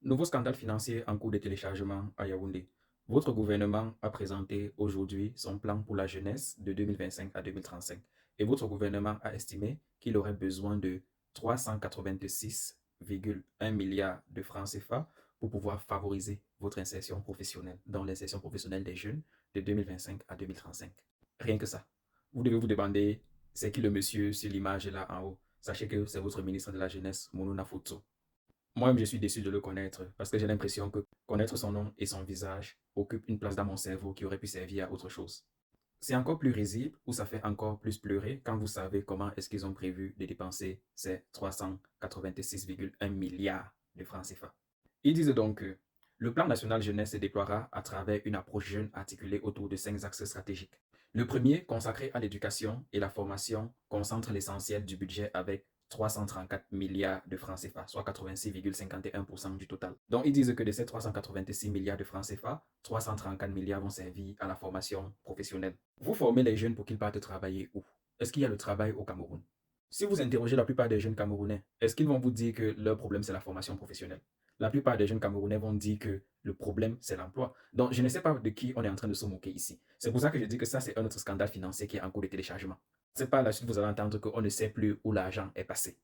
Nouveau scandale financier en cours de téléchargement à Yaoundé. Votre gouvernement a présenté aujourd'hui son plan pour la jeunesse de 2025 à 2035 et votre gouvernement a estimé qu'il aurait besoin de 386,1 milliards de francs CFA pour pouvoir favoriser votre insertion professionnelle dans l'insertion professionnelle des jeunes de 2025 à 2035. Rien que ça. Vous devez vous demander, c'est qui le monsieur sur l'image là en haut? Sachez que c'est votre ministre de la Jeunesse, Mounou Nafouto. Moi-même, je suis déçu de le connaître parce que j'ai l'impression que connaître son nom et son visage occupe une place dans mon cerveau qui aurait pu servir à autre chose. C'est encore plus risible ou ça fait encore plus pleurer quand vous savez comment est-ce qu'ils ont prévu de dépenser ces 386,1 milliards de francs CFA. Ils disent donc que le plan national jeunesse se déploiera à travers une approche jeune articulée autour de 5 axes stratégiques. Le premier, consacré à l'éducation et la formation, concentre l'essentiel du budget avec 334 milliards de francs CFA, soit 86,51% du total. Donc, ils disent que de ces 386 milliards de francs CFA, 334 milliards vont servir à la formation professionnelle. Vous formez les jeunes pour qu'ils partent travailler où? Est-ce qu'il y a le travail au Cameroun? Si vous interrogez la plupart des jeunes Camerounais, est-ce qu'ils vont vous dire que leur problème, c'est la formation professionnelle? La plupart des jeunes Camerounais vont dire que le problème, c'est l'emploi. Donc, je ne sais pas de qui on est en train de se moquer ici. C'est pour ça que je dis que ça, c'est un autre scandale financier qui est en cours de téléchargement. C'est par la suite, vous allez entendre qu'on ne sait plus où l'argent est passé.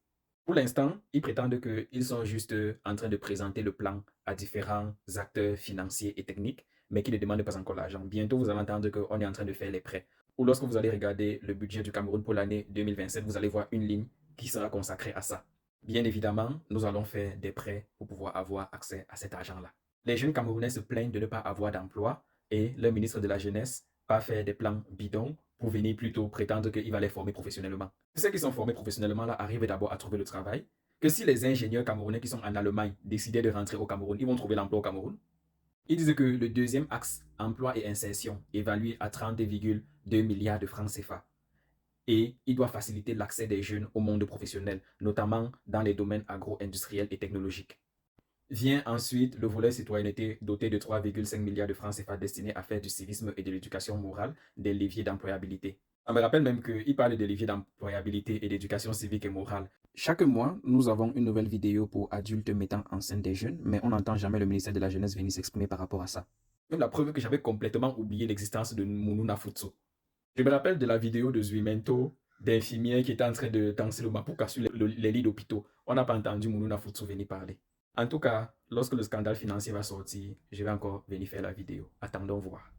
Pour l'instant, ils prétendent qu'ils sont juste en train de présenter le plan à différents acteurs financiers et techniques, mais qui ne demandent pas encore l'argent. Bientôt, vous allez entendre qu'on est en train de faire les prêts. Ou lorsque vous allez regarder le budget du Cameroun pour l'année 2027, vous allez voir une ligne qui sera consacrée à ça. Bien évidemment, nous allons faire des prêts pour pouvoir avoir accès à cet argent-là. Les jeunes Camerounais se plaignent de ne pas avoir d'emploi et le ministre de la Jeunesse pas faire des plans bidons pour venir plutôt prétendre qu'il va les former professionnellement. Ceux qui sont formés professionnellement là arrivent d'abord à trouver le travail, que si les ingénieurs camerounais qui sont en Allemagne décidaient de rentrer au Cameroun, ils vont trouver l'emploi au Cameroun. Ils disent que le deuxième axe, emploi et insertion, évalué à 30,2 milliards de francs CFA. Et il doit faciliter l'accès des jeunes au monde professionnel, notamment dans les domaines agro-industriels et technologiques. Vient ensuite le volet citoyenneté doté de 3,5 milliards de francs CFA destinés à faire du civisme et de l'éducation morale des leviers d'employabilité. On me rappelle même qu'il parle de leviers d'employabilité et d'éducation civique et morale. Chaque mois, nous avons une nouvelle vidéo pour adultes mettant en scène des jeunes, mais on n'entend jamais le ministère de la Jeunesse venir s'exprimer par rapport à ça. Même la preuve que j'avais complètement oublié l'existence de Mounou Nafutsu. Je me rappelle de la vidéo de Zuimento, d'infirmières qui étaient en train de danser le mapuka sur les lits d'hôpitaux. On n'a pas entendu Mounou Nafutsu venir parler. En tout cas, lorsque le scandale financier va sortir, je vais encore venir faire la vidéo. Attendons voir.